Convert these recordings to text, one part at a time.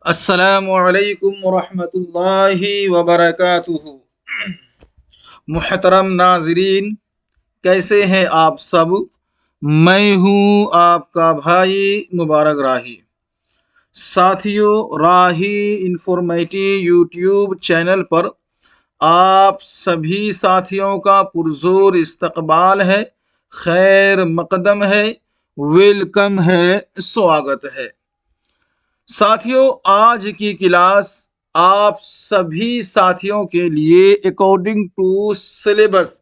अस्सलामुअलैकुम वरहमतुल्लाहि वबरकातुहू। मुहतरम नाज़रीन, कैसे हैं आप सब। मैं हूँ आपका भाई मुबारक राही। साथियों, राही इंफॉर्मेटिव यूट्यूब चैनल पर आप सभी साथियों का पुरजोर इस्तकबाल है, खैर मकदम है, वेलकम है, स्वागत है। साथियों, आज की क्लास आप सभी साथियों के लिए अकॉर्डिंग टू सिलेबस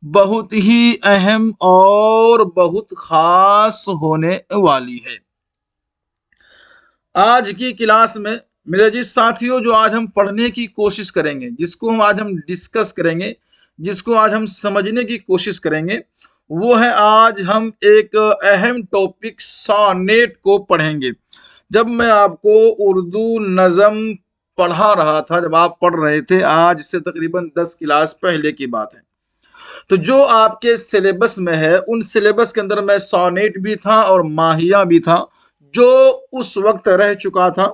बहुत ही अहम और बहुत खास होने वाली है। आज की क्लास में मेरे जिस साथियों, जो आज हम पढ़ने की कोशिश करेंगे, जिसको हम आज हम डिस्कस करेंगे, जिसको आज हम समझने की कोशिश करेंगे, वो है आज हम एक अहम टॉपिक सॉनेट को पढ़ेंगे। जब मैं आपको उर्दू नज़म पढ़ा रहा था, जब आप पढ़ रहे थे, आज से तकरीबन 10 क्लास पहले की बात है, तो जो आपके सिलेबस में है, उन सिलेबस के अंदर मैं सॉनेट भी था और माहिया भी था, जो उस वक्त रह चुका था।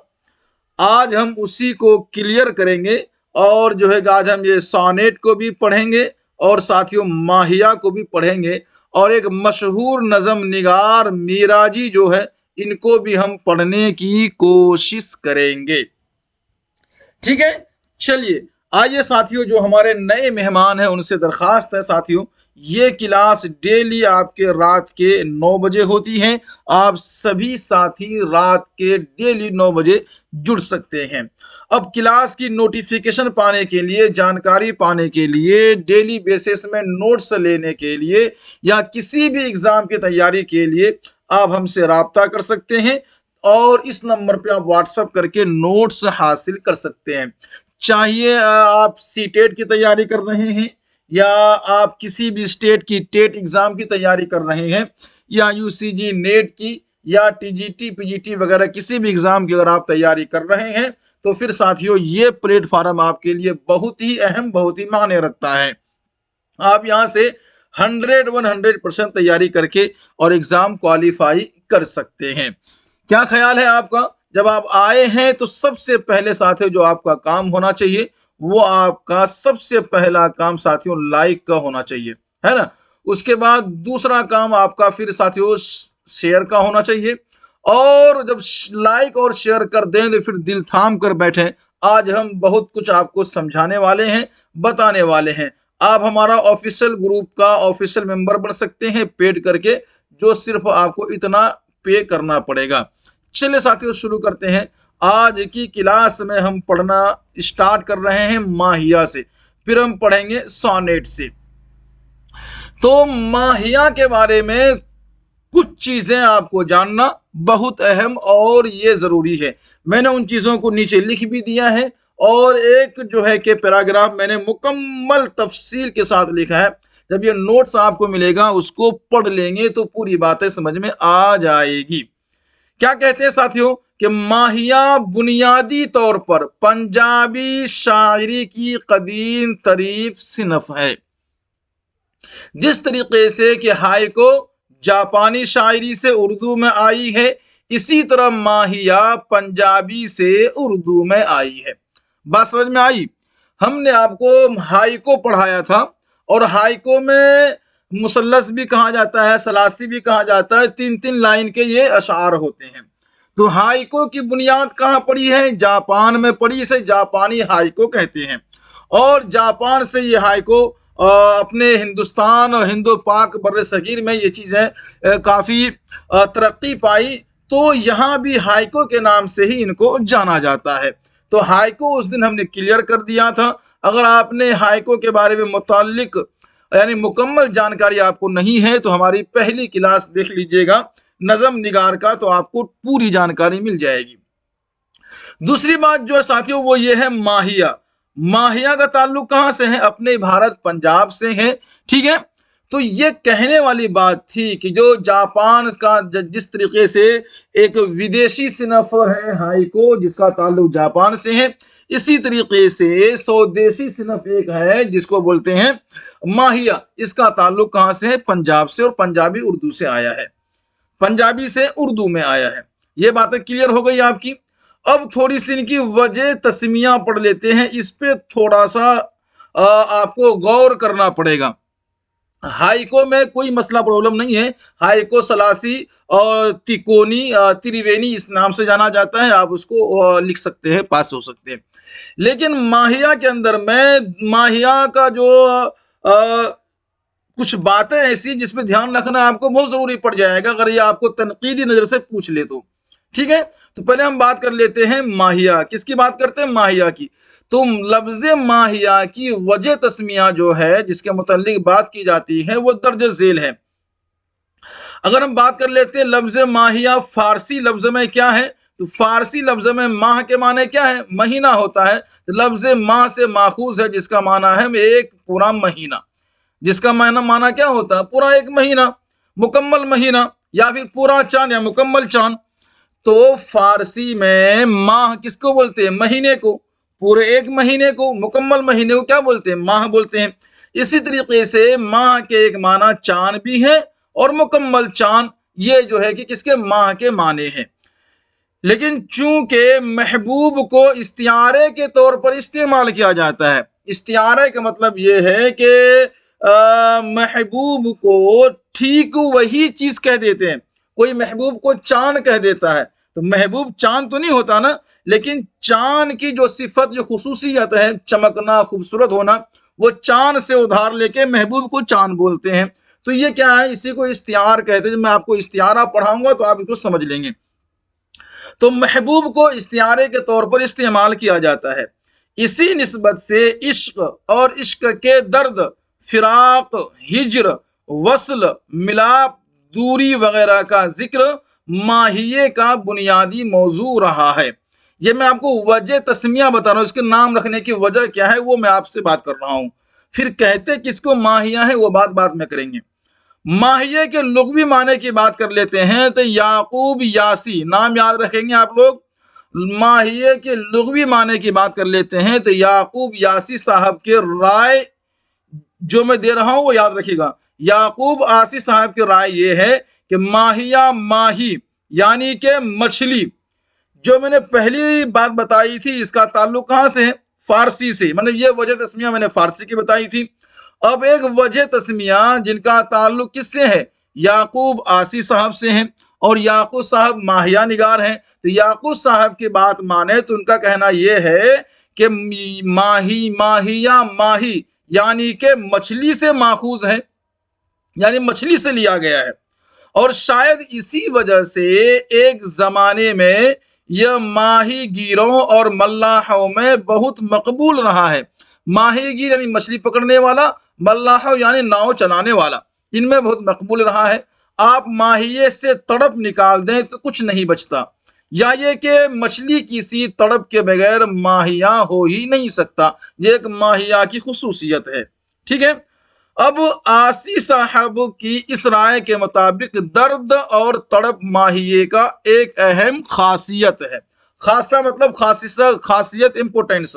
आज हम उसी को क्लियर करेंगे और जो है आज हम ये सॉनेट को भी पढ़ेंगे और साथियों माहिया को भी पढ़ेंगे, और एक मशहूर नज़म निगार मीराजी जो है, इनको भी हम पढ़ने की कोशिश करेंगे। ठीक है, चलिए आइए साथियों, जो हमारे नए मेहमान हैं उनसे दरखास्त है साथियों, ये क्लास डेली आपके रात के 9 बजे होती है। आप सभी साथी रात के डेली 9 बजे जुड़ सकते हैं। अब क्लास की नोटिफिकेशन पाने के लिए, जानकारी पाने के लिए, डेली बेसिस में नोट्स लेने के लिए या किसी भी एग्जाम की तैयारी के लिए आप हमसे राब्ता कर सकते हैं और इस नंबर पे आप व्हाट्सएप करके नोट्स हासिल कर सकते हैं। चाहिए आप सीटेट की तैयारी कर रहे हैं, या आप किसी भी स्टेट की टेट एग्जाम की तैयारी कर रहे हैं, या यूसीजी नेट की, या टीजीटी पीजीटी वगैरह किसी भी एग्जाम की अगर आप तैयारी कर रहे हैं, तो फिर साथियों ये प्लेटफॉर्म आपके लिए बहुत ही अहम, बहुत ही मायने रखता है। आप यहाँ से 100% तैयारी करके और एग्जाम क्वालिफाई कर सकते हैं। क्या ख्याल है आपका? जब आप आए हैं तो सबसे पहले साथियों जो आपका काम होना चाहिए, वो आपका सबसे पहला काम साथियों लाइक का होना चाहिए, है ना। उसके बाद दूसरा काम आपका फिर साथियों शेयर का होना चाहिए, और जब लाइक और शेयर कर दें तो फिर दिल थाम कर बैठे। आज हम बहुत कुछ आपको समझाने वाले हैं, बताने वाले हैं। आप हमारा ऑफिशियल ग्रुप का ऑफिशियल मेंबर बन सकते हैं पेड करके, जो सिर्फ आपको इतना पे करना पड़ेगा। चलिए साथियों शुरू करते हैं। आज की क्लास में हम पढ़ना स्टार्ट कर रहे हैं माहिया से, फिर हम पढ़ेंगे सॉनेट से। तो माहिया के बारे में कुछ चीजें आपको जानना बहुत अहम और ये जरूरी है। मैंने उन चीजों को नीचे लिख भी दिया है, और एक जो है कि पैराग्राफ मैंने मुकम्मल तफसील के साथ लिखा है। जब ये नोट्स आपको मिलेगा, उसको पढ़ लेंगे तो पूरी बातें समझ में आ जाएगी। क्या कहते हैं साथियों कि माहिया बुनियादी तौर पर पंजाबी शायरी की कदीम तरीफ सिनफ है। जिस तरीके से कि हाइको जापानी शायरी से उर्दू में आई है, इसी तरह माहिया पंजाबी से उर्दू में आई है। बात समझ में आई? हमने आपको हाइको पढ़ाया था, और हाइको में मुसल्लस भी कहा जाता है, सलासी भी कहा जाता है, 3-3 लाइन के ये अशार होते हैं। तो हाइको की बुनियाद कहाँ पड़ी है? जापान में पड़ी। इसे जापानी हाइको कहते हैं, और जापान से ये हाइको अपने हिंदुस्तान और हिंदो पाक बर्रे सगीर में ये चीज़ें काफ़ी तरक्की पाई, तो यहाँ भी हाइको के नाम से ही इनको जाना जाता है। तो हाइको उस दिन हमने क्लियर कर दिया था। अगर आपने हाइको के बारे में मुताल्लिक यानी मुकम्मल जानकारी आपको नहीं है, तो हमारी पहली क्लास देख लीजिएगा नज़म निगार का, तो आपको पूरी जानकारी मिल जाएगी। दूसरी बात जो है साथियों वो ये है माहिया। माहिया का ताल्लुक कहाँ से है? अपने भारत पंजाब से है। ठीक है, तो ये कहने वाली बात थी कि जो जापान का जिस तरीके से एक विदेशी सिनफ है हाइको, जिसका ताल्लुक जापान से है, इसी तरीके से स्वदेशी सिनफ एक है जिसको बोलते हैं माहिया। इसका ताल्लुक कहाँ से है? पंजाब से, और पंजाबी उर्दू से आया है। पंजाबी से उर्दू में आया है। ये बातें क्लियर हो गई आपकी। अब थोड़ी सी इनकी वजह तस्मिया पढ़ लेते हैं, इस पे थोड़ा सा आपको गौर करना पड़ेगा। हाइको में कोई मसला प्रॉब्लम नहीं है। हाइको सलासी और तिकोनी त्रिवेणी इस नाम से जाना जाता है, आप उसको लिख सकते हैं, पास हो सकते हैं। लेकिन माहिया के अंदर में माहिया का जो कुछ बातें ऐसी जिसपे ध्यान रखना आपको बहुत जरूरी पड़ जाएगा अगर ये आपको तनकीदी नजर से पूछ ले तो। ठीक है, तो पहले हम बात कर लेते हैं माहिया। किसकी बात करते हैं? माहिया की। तो लफ्ज माहिया की वजह तस्मिया जो है जिसके मुतालिक बात की जाती है वो दर्ज झेल है। अगर हम बात कर लेते हैं लफ्ज माहिया फारसी लफ्ज में क्या है, तो फारसी लफ्ज में माह के माने क्या है? महीना होता है। तो लफ्ज माह से माखूज है जिसका माना है एक पूरा महीना। जिसका माना क्या होता है? पूरा एक महीना, मुकम्मल महीना, या फिर पूरा चांद या मुकम्मल चांद। तो फारसी में माह किसको बोलते हैं? महीने को। पूरे एक महीने को, मुकम्मल महीने को क्या बोलते हैं? माह बोलते हैं। इसी तरीके से माह के एक माना चांद भी है और मुकम्मल चांद, ये जो है कि किसके? माह के माने हैं। लेकिन चूंकि महबूब को इस्तियारे के तौर पर इस्तेमाल किया जाता है, इस्तियारे का मतलब यह है कि महबूब को ठीक वही चीज कह देते हैं। कोई महबूब को चांद कह देता है तो महबूब चांद तो नहीं होता ना, लेकिन चांद की जो सिफत, जो खुसूसियत है, चमकना, खूबसूरत होना, वो चांद से उधार लेके महबूब को चांद बोलते हैं। तो ये क्या है? इसी को इस्तियार कहते हैं। मैं आपको इस्तियारा पढ़ाऊंगा तो आप इसको समझ लेंगे। तो महबूब को इस्तियारे के तौर पर इस्तेमाल किया जाता है। इसी निस्बत से इश्क और इश्क के दर्द, फिराक, हिज्र, वस्ल, मिलाप, दूरी वगैरह का जिक्र माहिये का बुनियादी मौजू रहा है। ये मैं आपको वजह तस्मिया बता रहा हूं, इसके नाम रखने की वजह क्या है वो मैं आपसे बात कर रहा हूं। फिर कहते किसको माहिया है वो बात में करेंगे। माहिये के लुग़वी माने की बात कर लेते हैं तो याकूब यासी, नाम याद रखेंगे आप लोग। माहिये के लुग़वी माने की बात कर लेते हैं तो याकूब यासी साहब के राय जो मैं दे रहा हूं वो याद रखिएगा। याकूब आसी साहब की राय ये है कि माहिया माही यानी कि मछली। जो मैंने पहली बात बताई थी इसका ताल्लुक कहां से है? फारसी से। मतलब ये वजह तस्मिया मैंने फारसी की बताई थी। अब एक वजह तस्मिया जिनका ताल्लुक किससे है? याकूब आसी साहब से है, और याकूब साहब माहिया निगार हैं। तो याकूब साहब की बात माने तो उनका कहना यह है कि माही माहिया माही यानी कि मछली से माखूज है, यानी मछली से लिया गया है। और शायद इसी वजह से एक जमाने में यह माही गिरों और मल्लाहों में बहुत मकबूल रहा है। माही गिर यानी मछली पकड़ने वाला, मल्लाह यानी नाव चलाने वाला, इनमें बहुत मकबूल रहा है। आप माहिये से तड़प निकाल दें तो कुछ नहीं बचता, या ये कि मछली किसी तड़प के बगैर माहिया हो ही नहीं सकता। ये एक माहिया की खुसूसियत है। ठीक है। अब आसी साहब की इस राय के मुताबिक दर्द और तड़प माहिये का एक अहम खासियत है। खासा मतलब खासियत, इंपोर्टेंस।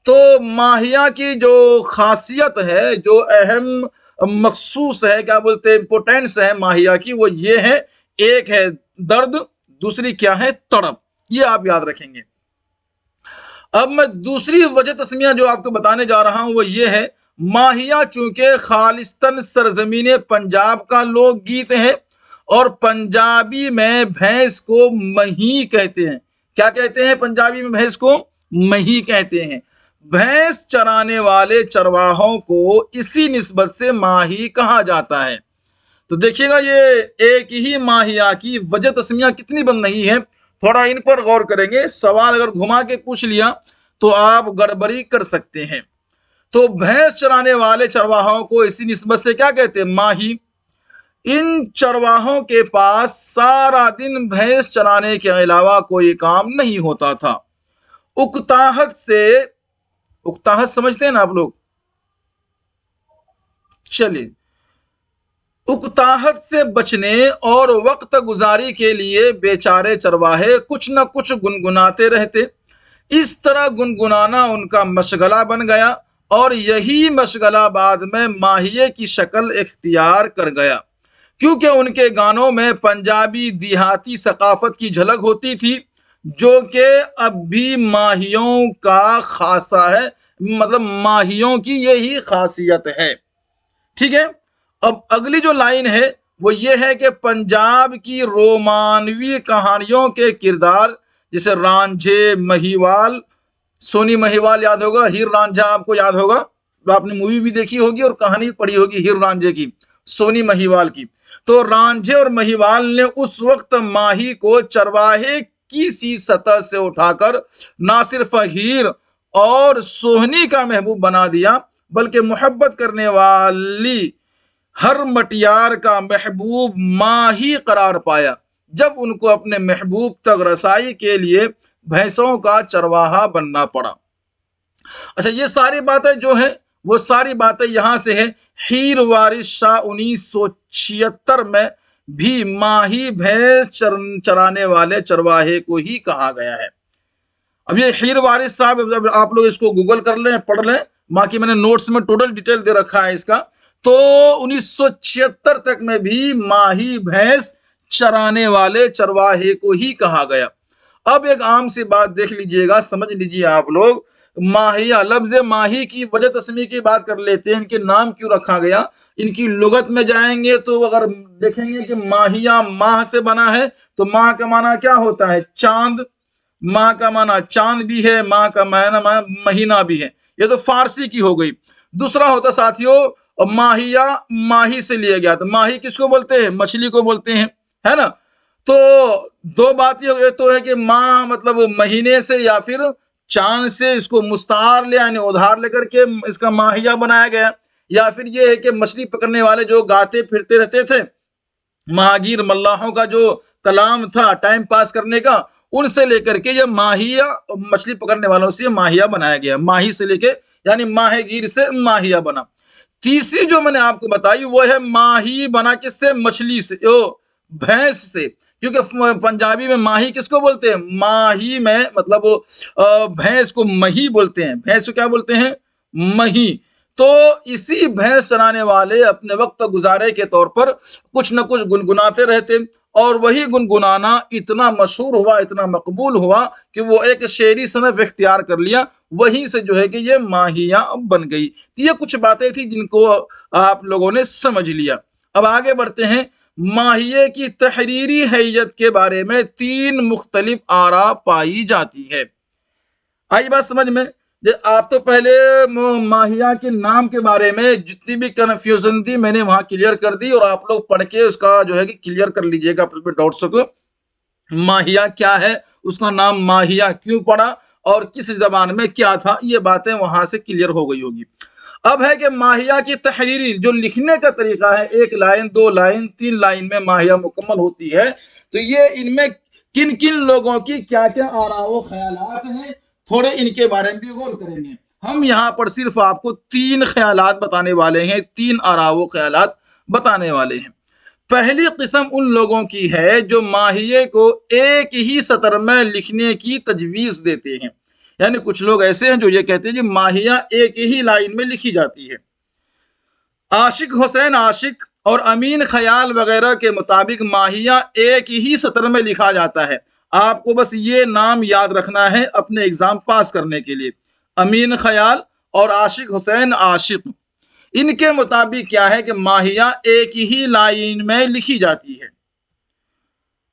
तो माहिया की जो खासियत है, जो अहम मखसूस है, क्या बोलते हैं, इंपोर्टेंस है माहिया की, वो ये है, एक है दर्द, दूसरी क्या है? तड़प। ये आप याद रखेंगे। अब मैं दूसरी वजह तस्मिया जो आपको बताने जा रहा हूं वो ये है, माहिया चूंकि खालिस्तान सरजमीन पंजाब का लोकगीत है और पंजाबी में भैंस को मही कहते हैं। क्या कहते हैं? पंजाबी में भैंस को मही कहते हैं। भैंस चराने वाले चरवाहों को इसी निस्बत से माही कहा जाता है। तो देखिएगा ये एक ही माहिया की वजह तस्मिया कितनी बन रही है, थोड़ा इन पर गौर करेंगे। सवाल अगर घुमा के पूछ लिया तो आप गड़बड़ी कर सकते हैं। तो भैंस चराने वाले चरवाहों को इसी निस्बत से क्या कहते हैं? माही। इन चरवाहों के पास सारा दिन भैंस चराने के अलावा कोई काम नहीं होता था। उकताहट से, उकताहट समझते हैं ना आप लोग? चलिए, उकताहट से बचने और वक्त गुजारी के लिए बेचारे चरवाहे कुछ न कुछ गुनगुनाते रहते। इस तरह गुनगुनाना उनका मशगला बन गया और यही मशगला बाद में माहिये की शक्ल इख्तियार कर गया। क्योंकि उनके गानों में पंजाबी देहाती सकाफत की झलक होती थी, जो कि अब भी माहियों का खासा है, मतलब माहियों की यही खासियत है। ठीक है। अब अगली जो लाइन है वो ये है कि पंजाब की रोमानवी कहानियों के किरदार, जैसे रांझे, महिवाल, सोनी महिवाल याद होगा, हीर रांझा आपको याद होगा, तो आपने मूवी भी देखी होगी और कहानी भी पढ़ी होगी हीर रांझे की, सोनी महिवाल की। तो रांझे और महिवाल ने उस वक्त माही को चरवाहे की सी सतह से उठाकर ना सिर्फ हीर और सोहनी का महबूब बना दिया, बल्कि मोहब्बत करने वाली हर मटियार का महबूब माही करार पाया, जब उनको अपने महबूब तक रसाई के लिए भैंसों का चरवाहा बनना पड़ा। अच्छा, ये सारी बातें जो है वो सारी बातें यहां से है। हीर वारिस शाह 1976 में भी माही भैंस चराने वाले चरवाहे को ही कहा गया है। अब ये हीर वारिस साहब, आप लोग इसको गूगल कर लें, पढ़ लें, बाकी मैंने नोट्स में टोटल डिटेल दे रखा है इसका। तो 1976 तक में भी माही भैंस चराने वाले चरवाहे को ही कहा गया। अब एक आम सी बात देख लीजिएगा, समझ लीजिए आप लोग, माहिया, लफ्ज माही की वजह तस्मी की बात कर लेते हैं, इनके नाम क्यों रखा गया। इनकी लुगत में जाएंगे तो अगर देखेंगे कि माहिया माह से बना है, तो माह का माना क्या होता है, चांद। माह का माना चांद भी है, माह का माना महीना भी है। ये तो फारसी की हो गई। दूसरा होता साथियों माहिया, माही से लिया गया। तो माही किसको बोलते हैं, मछली को बोलते हैं, है ना। तो दो बात ये तो है कि माह मतलब महीने से या फिर चांद से इसको मुस्तार ले यानी उधार लेकर के इसका माहिया बनाया गया, या फिर ये है कि मछली पकड़ने वाले जो गाते फिरते रहते थे, महागीर मल्लाहों का जो कलाम था टाइम पास करने का, उनसे लेकर के ये माहिया, मछली पकड़ने वालों से माहिया बनाया गया। माही से लेके यानी माहगीर से माहिया बना। तीसरी जो मैंने आपको बताई वो है माही बना किससे, मछली से, भैंस से। क्योंकि पंजाबी में माही किसको बोलते हैं, माही में मतलब भैंस को मही बोलते हैं। भैंस को क्या बोलते हैं, मही। तो इसी भैंस चराने वाले अपने वक्त गुजारे के तौर पर कुछ न कुछ गुनगुनाते रहते, और वही गुनगुनाना इतना मशहूर हुआ, इतना मकबूल हुआ कि वो एक शेरी सनफ इख्तियार कर लिया। वहीं से जो है कि ये माहिया बन गई। तो ये कुछ बातें थी जिनको आप लोगों ने समझ लिया। अब आगे बढ़ते हैं। माहिए की तहरीरी हैयत के बारे में 3 मुख्तलिफ आरा पाई जाती है। आई बात समझ में। आप तो पहले माहिया के नाम के बारे में जितनी भी कंफ्यूजन थी मैंने वहां क्लियर कर दी, और आप लोग पढ़ के उसका जो है कि क्लियर कर लीजिएगा अपने डाउट्स को। माहिया क्या है, उसका नाम माहिया क्यों पड़ा, और किस जबान में क्या था, ये बातें वहां से क्लियर हो गई होगी। अब है कि माहिया की तहरीरी जो लिखने का तरीका है, 1 लाइन 2 लाइन 3 लाइन में माहिया मुकम्मल होती है। तो ये इनमें किन किन लोगों की क्या क्या आराओ ख्यालात हैं, थोड़े इनके बारे में भी गौर करेंगे। हम यहाँ पर सिर्फ आपको 3 ख्यालात बताने वाले हैं, 3 आराओ ख्यालात बताने वाले हैं। पहली किस्म उन लोगों की है जो माहिए को एक ही सतर में लिखने की तजवीज देते हैं। यानी कुछ लोग ऐसे हैं जो ये कहते हैं कि माहिया एक ही लाइन में लिखी जाती है। आशिक हुसैन आशिक और अमीन ख्याल वगैरह के मुताबिक माहिया एक ही सतर में लिखा जाता है। आपको बस ये नाम याद रखना है अपने एग्जाम पास करने के लिए। अमीन ख्याल और आशिक हुसैन आशिक, इनके मुताबिक क्या है कि माहिया एक ही लाइन में लिखी जाती है।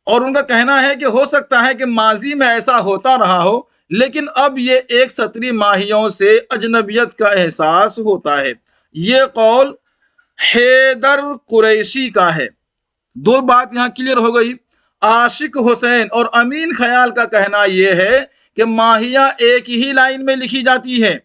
और उनका कहना है कि हो सकता है कि माजी में ऐसा होता रहा हो, लेकिन अब ये एक सतरी माहियों से अजनबियत का एहसास होता है। ये कौल हैदर कुरैशी का है। 2 बात यहां क्लियर हो गई। आशिक हुसैन और अमीन ख्याल का कहना यह है कि माहिया एक ही लाइन में लिखी जाती है,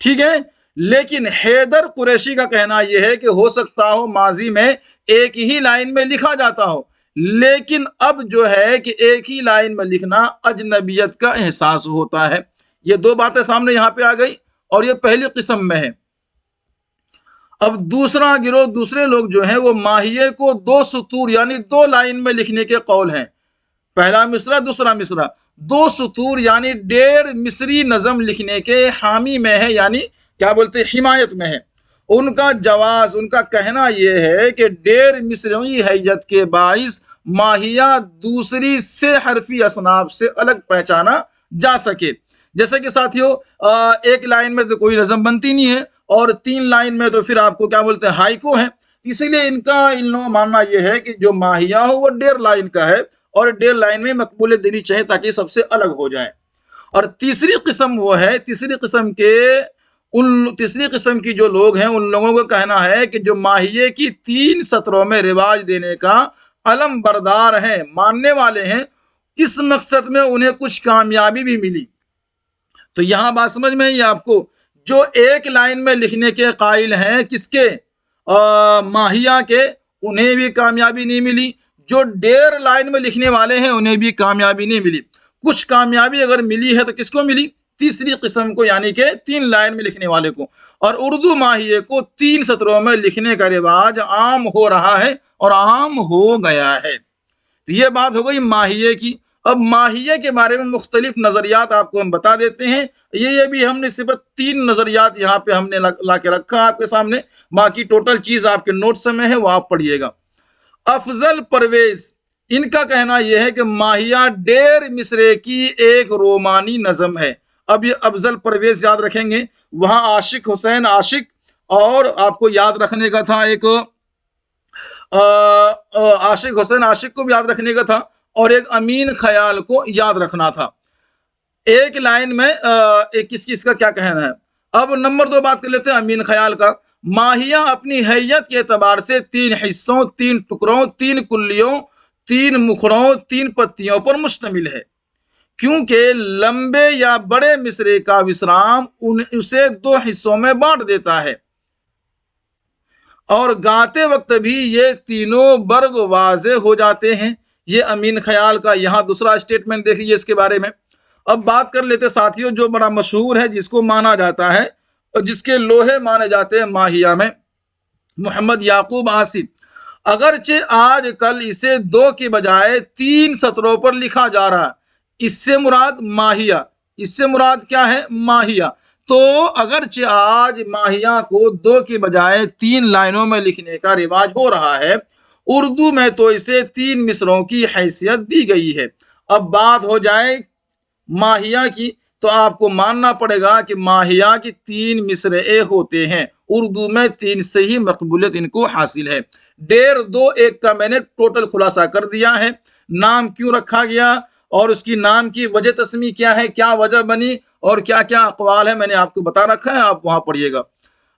ठीक है। लेकिन हैदर कुरैशी का कहना यह है कि हो सकता हो माजी में एक ही लाइन में लिखा जाता हो, लेकिन अब जो है कि एक ही लाइन में लिखना अजनबियत का एहसास होता है। ये 2 बातें सामने यहां पे आ गई, और ये पहली किस्म में है। अब दूसरा गिरोह, दूसरे लोग जो हैं वो माहिए को 2 सुतूर यानी 2 लाइन में लिखने के कौल हैं। पहला मिसरा दूसरा मिसरा 2 सुतूर यानी 1.5 मिसरी नज़म लिखने के हामी में है, यानी क्या बोलते हैं, हिमायत में है। उनका जवाज, उनका कहना यह है कि डेर मिस्री हैयत के बाइस माहिया दूसरी से हरफी असनाफ से अलग पहचाना जा सके। जैसे कि साथियों एक लाइन में तो कोई नज़म बनती नहीं है और 3 लाइन में तो फिर आपको क्या बोलते हैं, हाइको है। इसीलिए इनका इन लोगों का मानना यह है कि जो माहिया हो वो 1.5 लाइन का है और 1.5 लाइन में मकबूलियत देनी चाहिए ताकि सबसे अलग हो जाए। और तीसरी किस्म वो है, तीसरी किस्म की जो लोग हैं उन लोगों का कहना है कि जो माहिए की 3 सत्रों में रिवाज देने का अलम बरदार हैं, मानने वाले हैं, इस मकसद में उन्हें कुछ कामयाबी भी मिली। तो यहां बात समझ में आई आपको, जो 1 लाइन में लिखने के कायल हैं किसके, माहिया के, उन्हें भी कामयाबी नहीं मिली। जो 1.5 लाइन में लिखने वाले हैं उन्हें भी कामयाबी नहीं मिली। कुछ कामयाबी अगर मिली है तो किसको मिली, तीसरी किस्म को, यानी कि 3 लाइन में लिखने वाले को। और उर्दू माहिए को 3 सत्रों में लिखने का रिवाज आम हो रहा है और आम हो गया है। तो ये बात हो गई माहिए की। अब माहिए के बारे में मुख्तलिफ नजरियात आपको हम बता देते हैं। ये भी हमने सिर्फ 3 नजरियात यहाँ पे हमने ला के रखा आपके सामने, बाकी टोटल चीज आपके नोट्स में है, वो आप पढ़िएगा। अफजल परवेज, इनका कहना यह है कि माहिया 1.5 मिसरे की एक रोमानी नज़म है। अब ये अफजल परवेज याद रखेंगे, वहां आशिक हुसैन आशिक, और आपको याद रखने का था एक आशिक हुसैन आशिक को भी याद रखने का था और एक अमीन ख्याल को याद रखना था। एक लाइन में एक किस किस का क्या कहना है। अब नंबर 2 बात कर लेते हैं अमीन ख्याल का। माहिया अपनी हैयत के एतबार से 3 हिस्सों, 3 टुकड़ों, 3 कुल्लियों, 3 मुखरों, 3 पत्तियों पर मुश्तमिल है, क्योंकि लंबे या बड़े मिसरे का विश्राम उसे 2 हिस्सों में बांट देता है और गाते वक्त भी ये तीनों वर्ग वाजे हो जाते हैं। ये अमीन ख्याल का यहाँ दूसरा स्टेटमेंट देखिए इसके बारे में। अब बात कर लेते साथियों जो बड़ा मशहूर है, जिसको माना जाता है और जिसके लोहे माने जाते हैं माहिया में, मोहम्मद याकूब आसिफ। अगरचे आज कल इसे 2 की बजाय 3 सत्रों पर लिखा जा रहा है, इससे मुराद माहिया, इससे मुराद क्या है, माहिया। तो अगरचे आज माहिया को 2 की बजाय 3 लाइनों में लिखने का रिवाज हो रहा है, उर्दू में तो इसे 3 मिसरों की हैसियत दी गई है। अब बात हो जाए माहिया की, तो आपको मानना पड़ेगा कि माहिया की 3 मिसरे होते हैं, उर्दू में 3 से ही मकबूलियत इनको हासिल है। 1.5, 2, 1 का मैंने टोटल खुलासा कर दिया है। नाम क्यों रखा गया और उसकी नाम की वजह तस्मी क्या है, क्या वजह बनी और क्या क्या अकवाल है, मैंने आपको बता रखा है, आप वहां पढ़िएगा।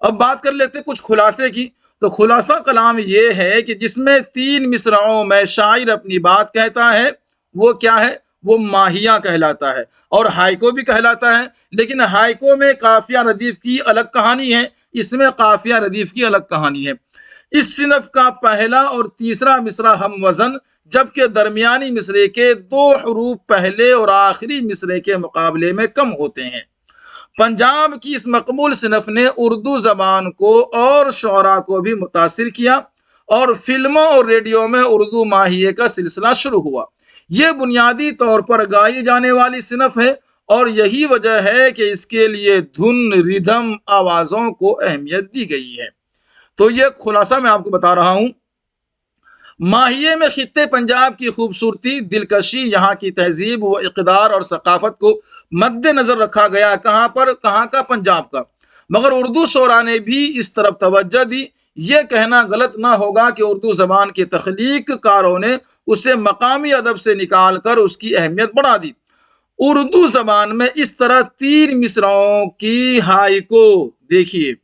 अब बात कर लेते कुछ खुलासे की। तो खुलासा कलाम ये है कि जिसमें 3 मिसराओं में शायर अपनी बात कहता है वो क्या है, वो माहिया कहलाता है और हाइको भी कहलाता है। लेकिन हाइको में काफिया रदीफ की अलग कहानी है, इसमें काफिया रदीफ की अलग कहानी है। इस सिनफ का पहला और तीसरा मिसरा हम वजन, जबकि दरमियानी मिसरे के 2 हरूफ पहले और आखिरी मिसरे के मुकाबले में कम होते हैं। पंजाब की इस मकबूल सिनफ ने उर्दू जबान को और शोरा को भी मुतासिर किया और फिल्मों और रेडियो में उर्दू माहिए का सिलसिला शुरू हुआ। यह बुनियादी तौर पर गाई जाने वाली सिनफ है और यही वजह है कि इसके लिए धुन, रिदम, आवाजों को अहमियत दी गई है। तो यह खुलासा मैं आपको बता रहा हूं। माहिए में खित्ते पंजाब की खूबसूरती, दिलकशी, यहाँ की तहजीब व इक़दार और सकाफत को मद्देनजर रखा गया। कहाँ पर, कहाँ का, पंजाब का। मगर उर्दू शोरा ने भी इस तरफ तवज्जो दी। ये कहना गलत ना होगा कि उर्दू ज़बान के तख्लीक कारों ने उसे मकामी अदब से निकाल कर उसकी अहमियत बढ़ा दी। उर्दू ज़बान में इस तरह 3 मिसराओं की हाइको, देखिए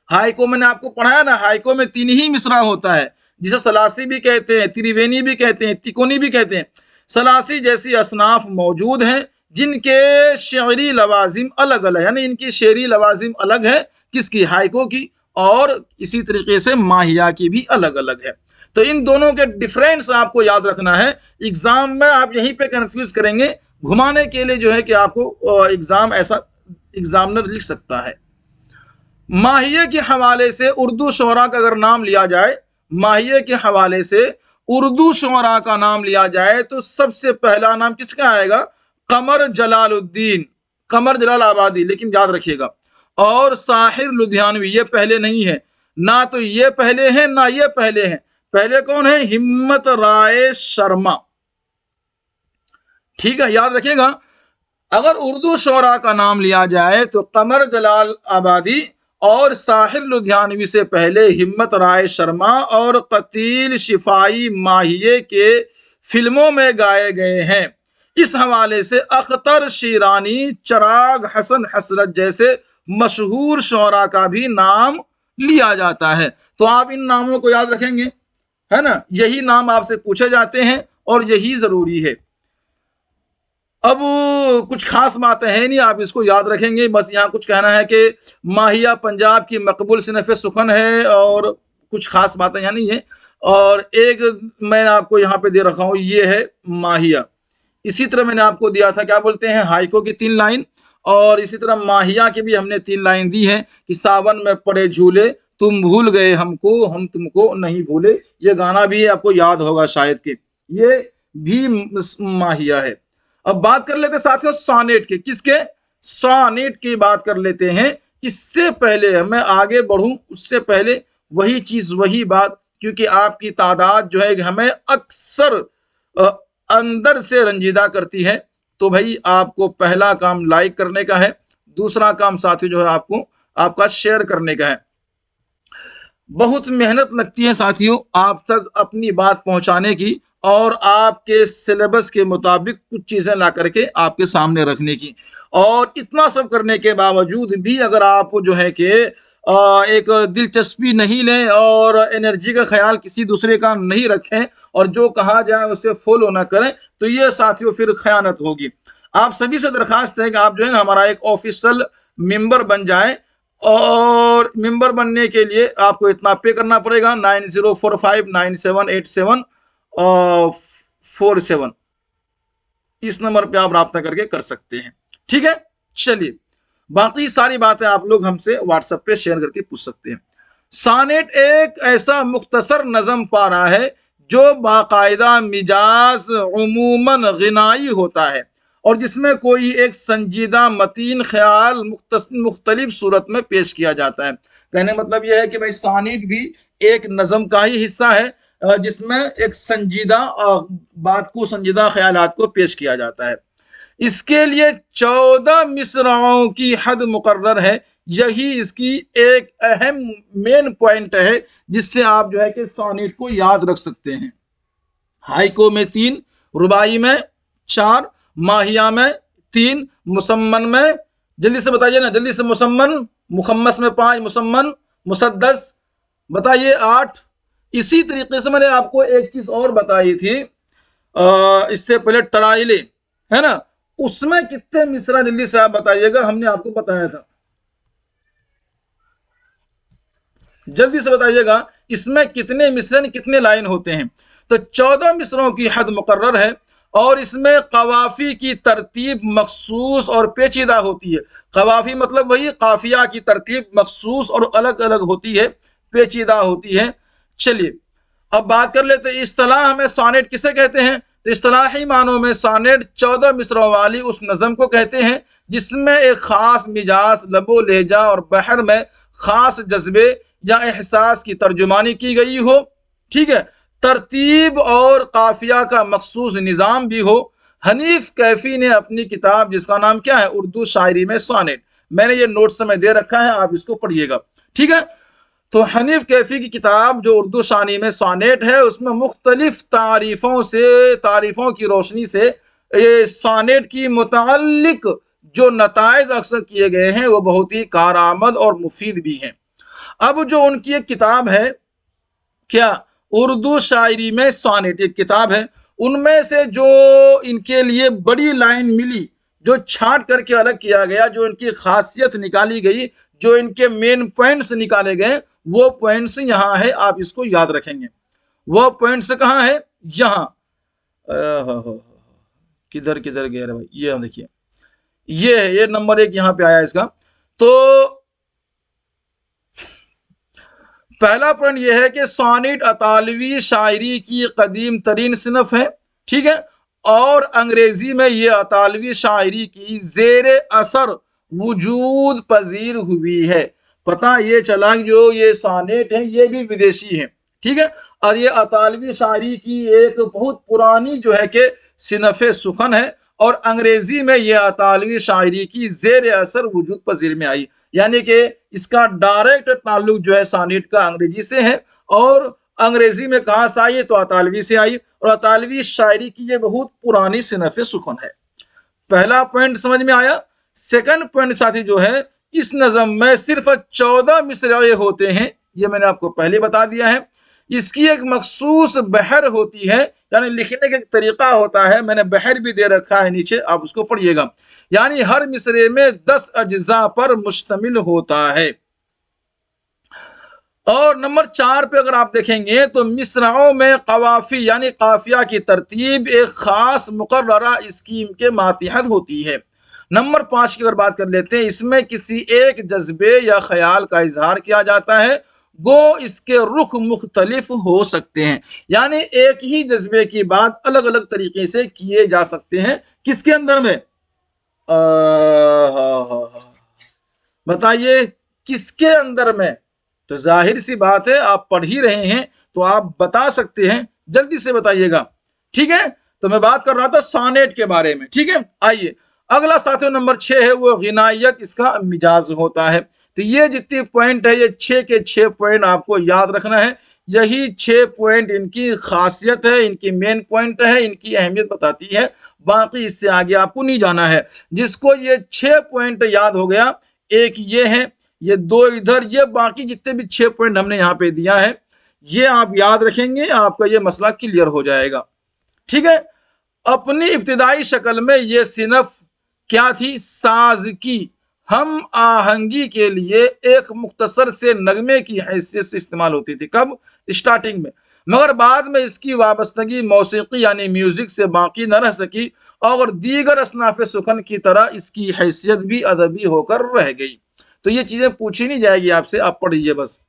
हाइको मैंने आपको पढ़ाया ना, हाइको में 3 ही मिसरा होता है, जिसे सलासी भी कहते हैं, त्रिवेणी भी कहते हैं, तिकोनी भी कहते हैं। सलासी जैसी असनाफ मौजूद हैं जिनके शेरी लवाजिम अलग अलग, यानी इनकी शेरी लवाजिम अलग है, किसकी, हाइको की, और इसी तरीके से माहिया की भी अलग अलग है। तो इन दोनों के डिफरेंस आपको याद रखना है। एग्जाम में आप यहीं पे कंफ्यूज करेंगे, घुमाने के लिए जो है कि आपको एग्जाम ऐसा एग्जामिनर लिख सकता है। माहिए के हवाले से उर्दू शोरा का अगर नाम लिया जाए, माहिए के हवाले से उर्दू शोरा का नाम लिया जाए तो सबसे पहला नाम किसका आएगा, कमर जलालुद्दीन, कमर जलाल आबादी, लेकिन याद रखिएगा, और साहिर लुधियानवी, ये पहले नहीं है। ना तो ये पहले हैं ना ये पहले हैं। पहले कौन है? हिम्मत राय शर्मा। ठीक है, याद रखिएगा। अगर उर्दू शोरा का नाम लिया जाए तो कमर जलाल आबादी और साहिर लुधियानवी से पहले हिम्मत राय शर्मा और कतील शिफाई माहिए के फिल्मों में गाए गए हैं। इस हवाले से अख्तर शीरानी, चिराग हसन हसरत जैसे मशहूर शोरा का भी नाम लिया जाता है। तो आप इन नामों को याद रखेंगे, है ना। यही नाम आपसे पूछे जाते हैं और यही जरूरी है। अब कुछ खास बातें हैं नहीं, आप इसको याद रखेंगे। बस यहाँ कुछ कहना है कि माहिया पंजाब की मकबूल सिनफ सुखन है और कुछ खास बातें यहाँ नहीं है। और एक मैं आपको यहाँ पे दे रखा हूँ, ये है माहिया। इसी तरह मैंने आपको दिया था, क्या बोलते हैं, हाइको की 3 लाइन। और इसी तरह माहिया की भी हमने 3 लाइन दी है कि सावन में पड़े झूले, तुम भूल गए हमको, हम तुमको नहीं भूले। ये गाना भी आपको याद होगा शायद कि ये भी माहिया है। अब बात कर लेते साथियों सॉनेट के। किसके? सॉनेट की बात कर लेते हैं। इससे पहले मैं आगे बढ़ूं उससे पहले वही चीज वही बात, क्योंकि आपकी तादाद जो है हमें अक्सर अंदर से रंजीदा करती है। तो भाई आपको पहला काम लाइक करने का है, दूसरा काम साथियों जो है आपको आपका शेयर करने का है। बहुत मेहनत लगती है साथियों आप तक अपनी बात पहुंचाने की और आपके सिलेबस के मुताबिक कुछ चीजें ला करके आपके सामने रखने की। और इतना सब करने के बावजूद भी अगर आप जो है कि एक दिलचस्पी नहीं लें और एनर्जी का ख्याल किसी दूसरे का नहीं रखें और जो कहा जाए उसे फॉलो ना करें, तो ये साथियों फिर खयानत होगी। आप सभी से दरखास्त है कि आप जो है ना हमारा एक ऑफिशियल मेंबर बन जाएं। और मेंबर बनने के लिए आपको इतना पे करना पड़ेगा, 9045978747। इस नंबर पे आप राब्ता करके कर सकते हैं। ठीक है, चलिए बाकी सारी बातें आप लोग हमसे व्हाट्सएप पे शेयर करके पूछ सकते हैं। सॉनेट एक ऐसा मुख्तसर नज़म पारा है जो बाकायदा मिजाज उमूमन गिनाई होता है और जिसमें कोई एक संजीदा मतीन ख्याल मुख्तलिफ सूरत में पेश किया जाता है। कहने मतलब यह है कि भाई सॉनेट भी एक नज़म का ही हिस्सा है जिसमें एक संजीदा बात को, संजीदा ख्यालात को पेश किया जाता है। इसके लिए 14 मिसराओं की हद मुकर्रर है। यही इसकी एक अहम मेन पॉइंट है जिससे आप जो है कि सॉनेट को याद रख सकते हैं। हाइको में 3, रुबाई में 4, माहिया में 3, मुसम्मन में, जल्दी से बताइए ना, जल्दी से, मुसम्मन, मुखम्मस में 5, मुसम्मन, मुसद्दस बताइए 8। इसी तरीके से मैंने आपको एक चीज और बताई थी इससे पहले, टराइले, है ना, उसमें कितने मिसरा जल्दी से आप बताइएगा, हमने आपको बताया था, जल्दी से बताइएगा इसमें कितने मिसरन कितने लाइन होते हैं। तो 14 मिसरों की हद मुकर्रर है और इसमें कवाफी की तरतीब मखसूस और पेचीदा होती है। कवाफी मतलब वही काफिया की तरतीब मखसूस और अलग अलग होती है, पेचीदा होती है। चलिए अब बात कर लेते हैं इस्तिलाह में सॉनेट किसे कहते हैं। तो इस्तिलाही मानों में सॉनेट 14 मिसरों वाली उस नज़म को कहते हैं जिसमें एक खास मिजाज, लबो लहजा और बहर में खास जज्बे या एहसास की तर्जुमानी की गई हो। ठीक है, तरतीब और काफिया का मखसूस निज़ाम भी हो। हनीफ कैफी ने अपनी किताब जिसका नाम क्या है, उर्दू शायरी में सॉनेट, मैंने ये नोट्स में दे रखा है, आप इसको पढ़िएगा। ठीक है, तो हनीफ कैफी की किताब जो उर्दू शानी में सॉनेट है उसमें मुख्तलिफ तारीफों की रोशनी से ये सॉनेट की मुताल्लिक जो नताइज अक्सर किए गए हैं वो बहुत ही कारआमद और मुफीद भी हैं। अब जो उनकी एक किताब है, क्या, उर्दू शायरी में सॉनेट एक किताब है, उनमें से जो इनके लिए बड़ी लाइन मिली, जो छांट करके अलग किया गया, जो इनकी खासियत निकाली गई, जो इनके मेन पॉइंट्स निकाले गए, वो पॉइंट्स यहाँ है, आप इसको याद रखेंगे। वो पॉइंट्स कहाँ है, यहाँ, किधर किधर गए भाई, ये देखिए, ये नंबर 1 यहाँ पे आया इसका। तो पहला पॉइंट यह है कि सॉनेट अतालवी शायरी की कदीम तरीन सिनफ है। ठीक है, और अंग्रेजी में यह अतालवी शायरी की जेर असर वजूद पजीर हुई है। पता ये चला कि जो ये सानेट है ये भी विदेशी है, ठीक है। और ये अतालवी शायरी की एक बहुत पुरानी जो है कि सिनफ़े सुखन है, और अंग्रेजी में ये अतालवी शायरी की जेर असर वजूद पजीर में आई, यानी कि इसका डायरेक्ट ताल्लुक जो है सानेट का अंग्रेजी से है, और अंग्रेजी में कहाँ से आई तो अतालवी से आई, और अतालवी शायरी की ये बहुत पुरानी सिनफ़े सुखन है। पहला पॉइंट समझ में आया। सेकंड पॉइंट साथी जो है, इस नज़म में सिर्फ 14 मिसरे होते हैं, ये मैंने आपको पहले बता दिया है। इसकी एक मखसूस बहर होती है, यानी लिखने का एक तरीका होता है, मैंने बहर भी दे रखा है नीचे, आप उसको पढ़िएगा। यानी हर मिसरे में 10 अज्जा पर मुश्तमिल होता है। और नंबर 4 पे अगर आप देखेंगे तो मिसराओं में कवाफी यानी काफिया की तरतीब एक खास मुकर्ररा स्कीम के मातिहत होती है। नंबर 5 की अगर बात कर लेते हैं, इसमें किसी एक जज्बे या ख्याल का इजहार किया जाता है, गो इसके रुख मुख्तलिफ हो सकते हैं, यानी एक ही जज्बे की बात अलग अलग तरीके से किए जा सकते हैं। किसके अंदर में? बताइए किसके अंदर में? तो जाहिर सी बात है, आप पढ़ ही रहे हैं तो आप बता सकते हैं, जल्दी से बताइएगा, ठीक है। तो मैं बात कर रहा था सानेट के बारे में, ठीक है। आइए अगला साथियों, नंबर 6 है वो गिनायत, इसका मिजाज होता है। तो ये जितनी पॉइंट है, ये 6 के 6 पॉइंट आपको याद रखना है। यही 6 पॉइंट इनकी खासियत है, इनकी मेन पॉइंट है, इनकी अहमियत बताती है, बाकी इससे आगे आपको नहीं जाना है। जिसको ये 6 पॉइंट याद हो गया, एक ये है, ये 2 इधर, ये बाकी जितने भी 6 पॉइंट हमने यहाँ पे दिया है, ये आप याद रखेंगे, आपका ये मसला क्लियर हो जाएगा, ठीक है। अपनी इब्तिदाई शक्ल में ये सिनफ क्या थी? साज की हम आहंगी के लिए एक मुख्तसर से नगमे की हैसियत से इस्तेमाल होती थी। कब? स्टार्टिंग में। मगर बाद में इसकी वाबस्तगी मौसीकी यानी म्यूजिक से बाकी न रह सकी, और दीगर असनाफ सुखन की तरह इसकी हैसियत भी अदबी होकर रह गई। तो ये चीजें पूछी नहीं जाएगी आपसे, आप पढ़िए बस।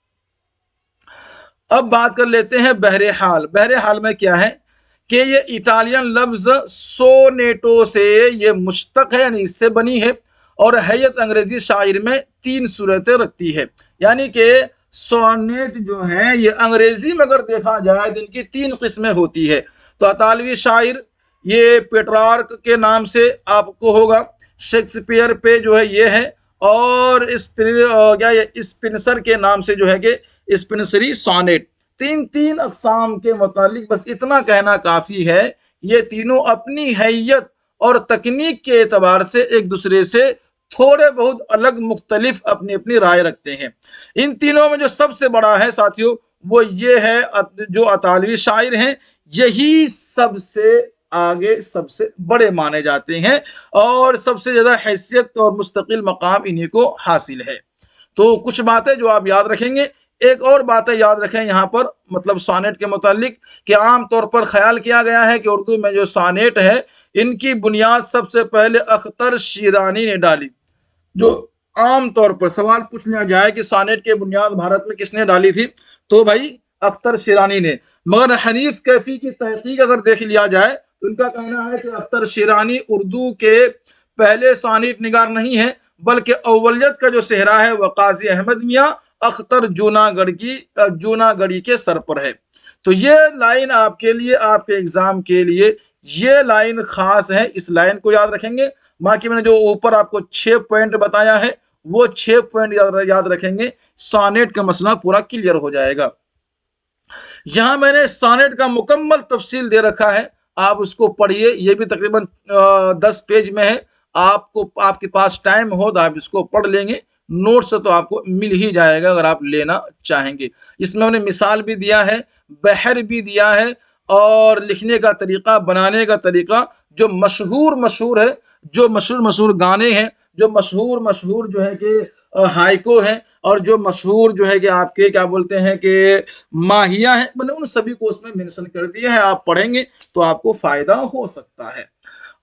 अब बात कर लेते हैं बहरे हाल। बहरे हाल में क्या है कि ये इटालियन लफ्ज सोनेटो से ये मुश्तक है, यानी इससे बनी है, और हैयत अंग्रेजी शायर में 3 सूरतें रखती है। यानी कि सोनेट जो है ये अंग्रेजी में अगर देखा जाए तो इनकी 3 किस्में होती है। तो अतालवी शायर ये पेट्रार्क के नाम से आपको होगा, शेक्सपियर पे जो है ये है, और स्पिनसर के नाम से जो है कि स्पिनसरी सोनेट। 3 अक़साम के मुतालिक बस इतना कहना काफ़ी है। ये तीनों अपनी हैयत और तकनीक के एतबार से एक दूसरे से थोड़े बहुत अलग मुख्तलिफ अपनी अपनी राय रखते हैं। इन तीनों में जो सबसे बड़ा है साथियों वो ये है, जो अतालवी शायर हैं यही सबसे आगे सबसे बड़े माने जाते हैं, और सबसे ज़्यादा हैसियत और मुस्तकिल मकाम इन्हीं को हासिल है। तो कुछ बातें जो आप याद रखेंगे। एक और बातें याद रखें यहाँ पर, मतलब सोनेट के मुतालिक, कि आम तौर पर ख्याल किया गया है कि उर्दू में जो सोनेट है इनकी बुनियाद सबसे पहले अख्तर शिरानी ने डाली। जो आम तौर पर सवाल पूछ लिया जाए कि सोनेट की बुनियाद भारत में किसने डाली थी, तो भाई अख्तर शिरानी ने। मगर हनीफ कैफी की तहकीक अगर देख लिया जाए तो उनका कहना है कि अख्तर शिरानी उर्दू के पहले सोनेट निगार नहीं है, बल्कि अव्वलियत का जो सेहरा है वह काजी अहमद मियाँ अख्तर जूनागढ़ी के सर पर है। तो ये लाइन आपके लिए, आपके एग्जाम के लिए ये लाइन खास है, इस लाइन को याद रखेंगे। बाकी मैंने जो ऊपर आपको 6 पॉइंट बताया है वो 6 पॉइंट याद रखेंगे, सोनेट का मसला पूरा क्लियर हो जाएगा। यहां मैंने सोनेट का मुकम्मल तफसील दे रखा है, आप उसको पढ़िए। ये भी तकरीबन 10 पेज में है। आपको, आपके पास टाइम हो तो आप इसको पढ़ लेंगे, नोट से तो आपको मिल ही जाएगा अगर आप लेना चाहेंगे। इसमें उन्होंने मिसाल भी दिया है, बहर भी दिया है, और लिखने का तरीका, बनाने का तरीका, जो मशहूर है, जो मशहूर गाने हैं, जो मशहूर जो है कि हाइको हैं, और जो मशहूर जो है कि आपके क्या बोलते हैं कि माहिया है, मैंने उन सभी को उसमें मेंशन कर दिया है। आप पढ़ेंगे तो आपको फायदा हो सकता है।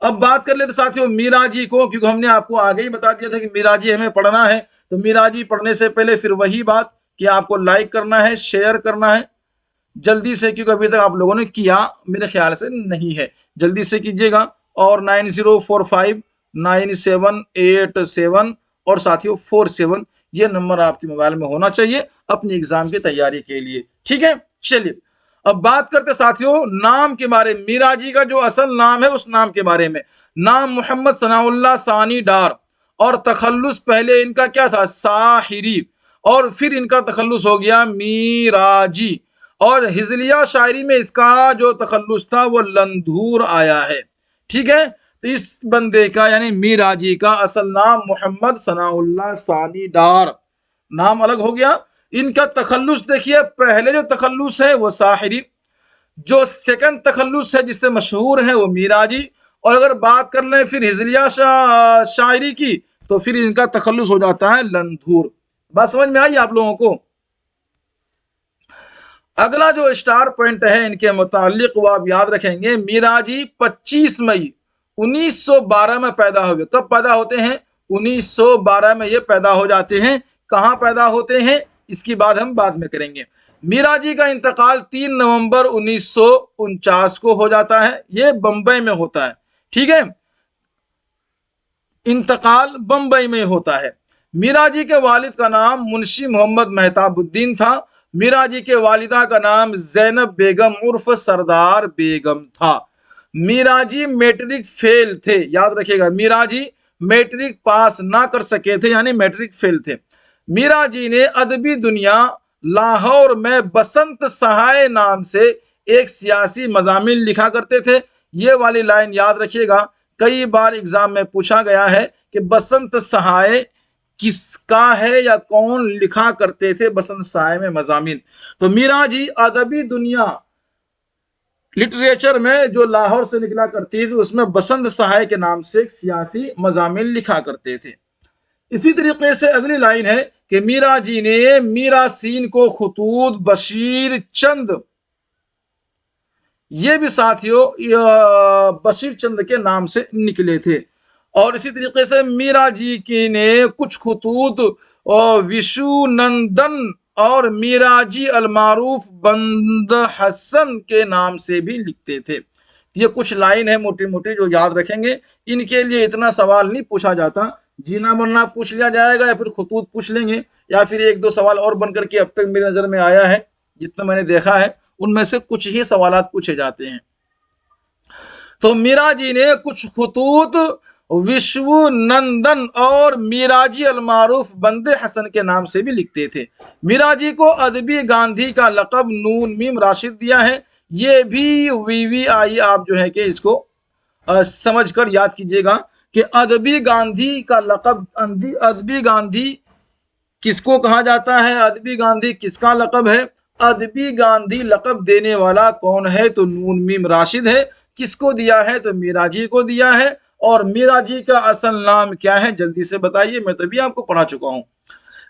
अब बात कर लेते साथियों मीराजी को, क्योंकि हमने आपको आगे ही बता दिया था कि मीराजी हमें पढ़ना है। तो मीराजी पढ़ने से पहले फिर वही बात कि आपको लाइक करना है, शेयर करना है जल्दी से, क्योंकि अभी तक आप लोगों ने किया मेरे ख्याल से नहीं है, जल्दी से कीजिएगा। और 90459787 और साथियों 47 ये नंबर आपके मोबाइल में होना चाहिए अपनी एग्जाम की तैयारी के लिए। ठीक है, चलिए अब बात करते साथियों नाम के बारे में। मीरा जी का जो असल नाम है उस नाम के बारे में। नाम मोहम्मद सनाउल्लाह सानी डार, और तखल्लुस पहले इनका क्या था, साहिरी, और फिर इनका तखल्लुस हो गया मीराजी, और हिजलिया शायरी में इसका जो तखल्लुस था वो लंधूर आया है। ठीक है, तो इस बंदे का यानी मीराजी का असल नाम मोहम्मद सनाउल्लाह सानी डार, नाम अलग हो गया। इनका तखल्लुस देखिए, पहले जो तखल्लुस है वो साहिरी, जो सेकंड तखल्लुस है जिससे मशहूर है वो मीराजी, और अगर बात कर लें फिर हिजलिया शायरी की तो फिर इनका तखल्लुस हो जाता है लंधूर। बात समझ में आई आप लोगों को? अगला जो स्टार पॉइंट है इनके मुतालिक वो आप याद रखेंगे, मीराजी 25 मई 1912 में पैदा हुए। कब पैदा होते हैं? 1912 में ये पैदा हो जाते हैं। कहाँ पैदा होते हैं इसकी बात हम बाद में करेंगे। मीराजी का इंतकाल 3 नवंबर 1949 को हो जाता है, ये बंबई में होता है। ठीक है, इंतकाल बंबई में होता है। मीराजी के वालिद का नाम मुंशी मोहम्मद मेहताबुद्दीन था। मीराजी के वालिदा का नाम जैनब बेगम उर्फ सरदार बेगम था। मीराजी मैट्रिक फेल थे, याद रखिएगा, मीराजी मैट्रिक पास ना कर सके थे यानी मैट्रिक फेल थे। मीराजी ने अदबी दुनिया लाहौर में बसंत सहाय नाम से एक सियासी मजामिन लिखा करते थे। ये वाली लाइन याद रखिएगा, कई बार एग्जाम में पूछा गया है कि बसंत सहाय किसका है या कौन लिखा करते थे बसंत सहाय में मजामिन। तो मीराजी अदबी दुनिया लिटरेचर में जो लाहौर से निकला करती थी उसमें बसंत सहाय के नाम से सियासी मजामिन लिखा करते थे। इसी तरीके से अगली लाइन है कि मीराजी ने मीरासीन को खतूत बशीर चंद, ये भी साथियों बशीर चंद के नाम से निकले थे। और इसी तरीके से मीराजी की ने कुछ खतूत विशु नंदन और मीराजी अलमारूफ बंद हसन के नाम से भी लिखते थे। ये कुछ लाइन है मोटी मोटी जो याद रखेंगे। इनके लिए इतना सवाल नहीं पूछा जाता, जीना मरना पूछ लिया जाएगा या फिर खतूत पूछ लेंगे, या फिर एक दो सवाल और बनकर के अब तक मेरी नजर में आया है, जितना मैंने देखा है उनमें से कुछ ही सवालात पूछे जाते हैं। तो मीराजी ने कुछ खतूत विश्व नंदन और मीराजी अलमारूफ बंदे हसन के नाम से भी लिखते थे। मीराजी को अदबी गांधी का लकब नून मीम राशिद दिया है। ये भी वीवीआई आप जो है कि इसको समझ कर याद कीजिएगा कि अदबी गांधी का लकब, अदबी गांधी किसको कहा जाता है, अदबी गांधी किसका लकब है? अदबी गांधी लकब देने वाला कौन है? तो नून मीम राशिद है। किसको दिया है? तो मीराजी को दिया है। और मीराजी का असल नाम क्या है जल्दी से बताइए, मैं तो भी आपको पढ़ा चुका हूं।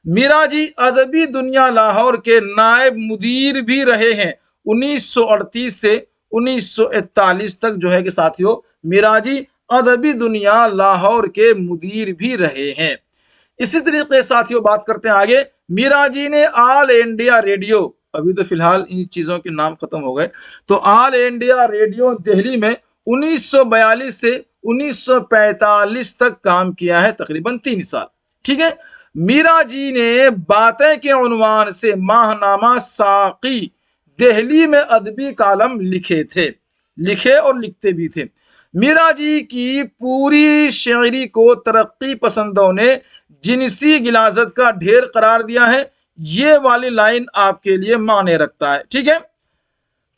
मीराजी अदबी दुनिया लाहौर के नायब मुदीर भी रहे हैं। 1938 से 1941 तक जो है कि साथियों मीराजी अदबी दुनिया लाहौर के मुदीर भी रहे हैं। इसी तरीके साथियों बात करते हैं आगे। मीराजी ने ऑल इंडिया रेडियो, अभी तो फिलहाल इन चीजों के नाम खत्म हो गए, तो ऑल इंडिया रेडियो दिल्ली में 1942 से 1945 तक काम किया है, तकरीबन 3 साल। ठीक है, मीराजी ने बातें के उन्वान से माहनामा साकी दिल्ली में अदबी कालम लिखे थे, लिखे और लिखते भी थे। मीराजी की पूरी शायरी को तरक्की पसंदों ने जिनसी गिलाजत का ढेर करार दिया है। ये वाली लाइन आपके लिए माने रखता है। ठीक है,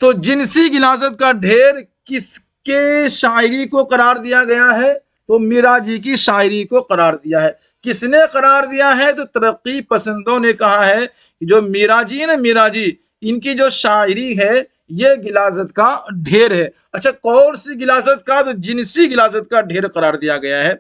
तो जिनसी गिलाजत का ढेर किसके शायरी को करार दिया गया है? तो मीराजी की शायरी को करार दिया है। किसने करार दिया है? तो तरक्की पसंदों ने कहा है कि जो मीराजी है ना, मीराजी इनकी जो शायरी है ये गिलाजत का ढेर है। अच्छा, कौन सी गिलाजत का? तो जिनसी गिलाजत का ढेर करार दिया गया है।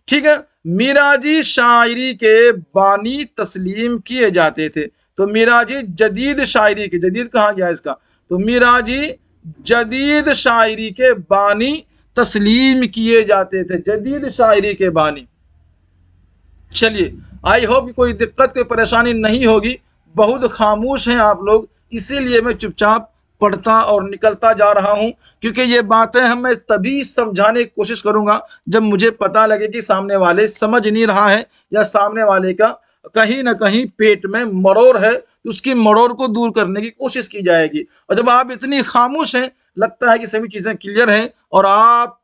ठीक है, मीराजी शायरी के बानी तस्लीम किए जाते थे। तो मीराजी जदीद शायरी के, जदीद कहा गया इसका, तो मीराजी जदीद शायरी के बानी तस्लीम किए जाते थे, जदीद शायरी के बानी। चलिए, आई होप कोई दिक्कत कोई परेशानी नहीं होगी। बहुत खामोश हैं आप लोग, इसीलिए मैं चुपचाप पढ़ता और निकलता जा रहा हूं, क्योंकि ये बातें मैं तभी समझाने की कोशिश करूंगा जब मुझे पता लगे कि सामने वाले समझ नहीं रहा है या सामने वाले का कहीं ना कहीं पेट में मरोड़ है, तो उसकी मरोड़ को दूर करने की कोशिश की जाएगी। और जब आप इतनी खामोश हैं, लगता है कि सभी चीजें क्लियर हैं और आप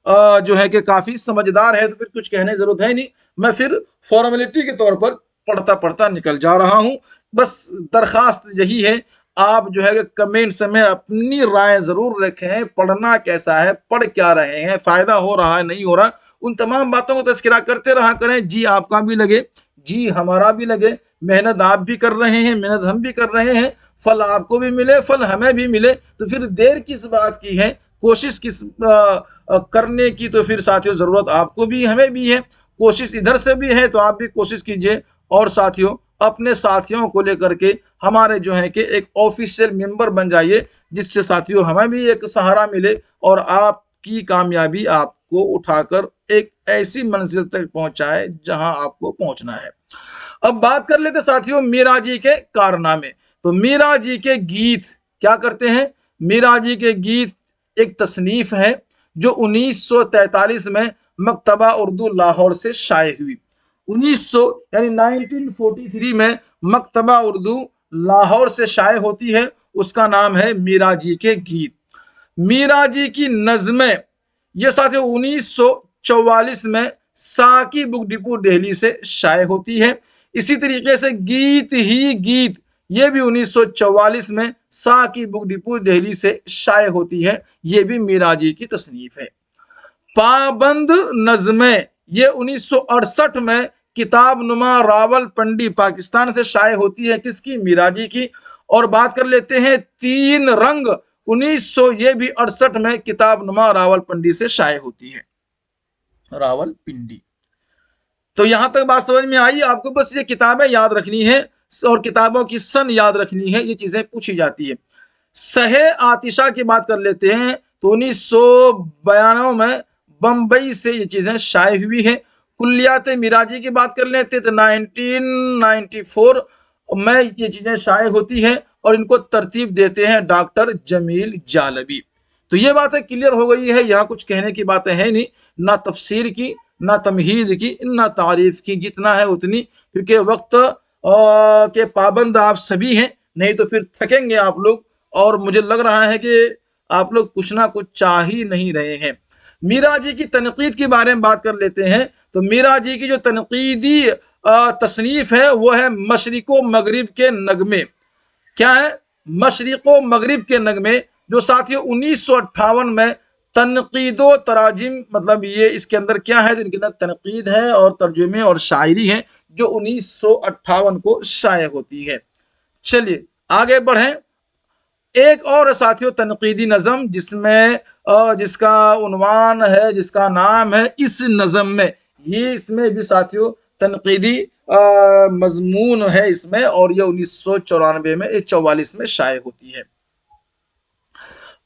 जो है कि काफी समझदार है, तो फिर कुछ कहने की जरूरत है नहीं। मैं फिर फॉर्मेलिटी के तौर पर पढ़ता पढ़ता निकल जा रहा हूं। बस दरखास्त यही है, आप जो है कि कमेंट्स में अपनी राय जरूर रखें, पढ़ना कैसा है, पढ़ क्या रहे हैं, फायदा हो रहा है नहीं हो रहा, उन तमाम बातों को तस्करा करते रहा करें। जी आपका भी लगे, जी हमारा भी लगे, मेहनत आप भी कर रहे हैं, मेहनत हम भी कर रहे हैं, फल आपको भी मिले, फल हमें भी मिले, तो फिर देर किस बात की है, कोशिश किस करने की तो फिर साथियों जरूरत आपको भी हमें भी है। कोशिश इधर से भी है तो आप भी कोशिश कीजिए, और साथियों अपने साथियों को लेकर के हमारे जो है कि एक ऑफिशियल मेंबर बन जाइए, जिससे साथियों हमें भी एक सहारा मिले और आपकी कामयाबी आपको उठाकर एक ऐसी मंजिल तक पहुंचाए जहां आपको पहुंचना है। अब बात कर लेते साथियों मीरा जी के कारनामे। तो मीरा जी के गीत क्या करते हैं? मीरा जी के गीत एक तसनीफ है जो 1943 में मकतबा उर्दू लाहौर से शाये हुई। 1900 यानी 1943 में मकतबा उर्दू लाहौर से शाये होती है। उसका नाम है मीरा जी के गीत। मीरा जी की नज़में ये साथियों 1944 में साकी बुक डिपो दिल्ली से शाये होती है। इसी तरीके से गीत ही गीत ये भी 1944 में साकी बुक डिपो दिल्ली से शाये होती है। ये भी मीरा जी की तसनीफ है। पाबंद नज़में ये 1968 में किताब नुमा रावलपिंडी पाकिस्तान से शाये होती है। किसकी? मीरा जी की। और बात कर लेते हैं तीन रंग 1900 ये भी 68 में किताब नुमा रावलपिंडी से शाये होती है। रावलपिंडी। तो यहां तक बात समझ में आई आपको? बस ये किताबें याद रखनी है और किताबों की सन याद रखनी है, ये चीजें पूछी जाती है। सहे आतिशा की बात कर लेते हैं तो 1992 में बंबई से ये चीजें शाये हुई है। कुल्लियात मिराजी की बात कर लेते तो 1994 में ये चीजें शाये होती है और इनको तरतीब देते हैं डॉक्टर जमील जालबी। तो ये बातें क्लियर हो गई है, यहाँ कुछ कहने की बातें है नहीं, ना तफसीर की, ना तमहीद की, ना तारीफ की, जितना है उतनी, क्योंकि वक्त के पाबंद आप सभी हैं, नहीं तो फिर थकेंगे आप लोग। और मुझे लग रहा है कि आप लोग कुछ ना कुछ चाह ही नहीं रहे हैं। मीरा जी की तनकीद के बारे में बात कर लेते हैं। तो मीरा जी की जो तनकीदी तसनीफ है वो है मशरिको मगरिब के नगमे। क्या है? मशरिको मगरिब के नगमे, जो साथियों 1958 में तनकीदो तराजिम, मतलब ये इसके अंदर क्या है? इनके अंदर तनकीद है और तर्जुमे और शायरी है जो 1958 को शाये होती है। चलिए आगे बढ़ें। एक और साथियों तनकीदी नज़म जिसमें जिसका उन्वान है, जिसका नाम है इस नज़म में, ये इसमें भी साथियों तनकीदी मजमून है इसमें, और ये 1994 में 44 में शाये होती है।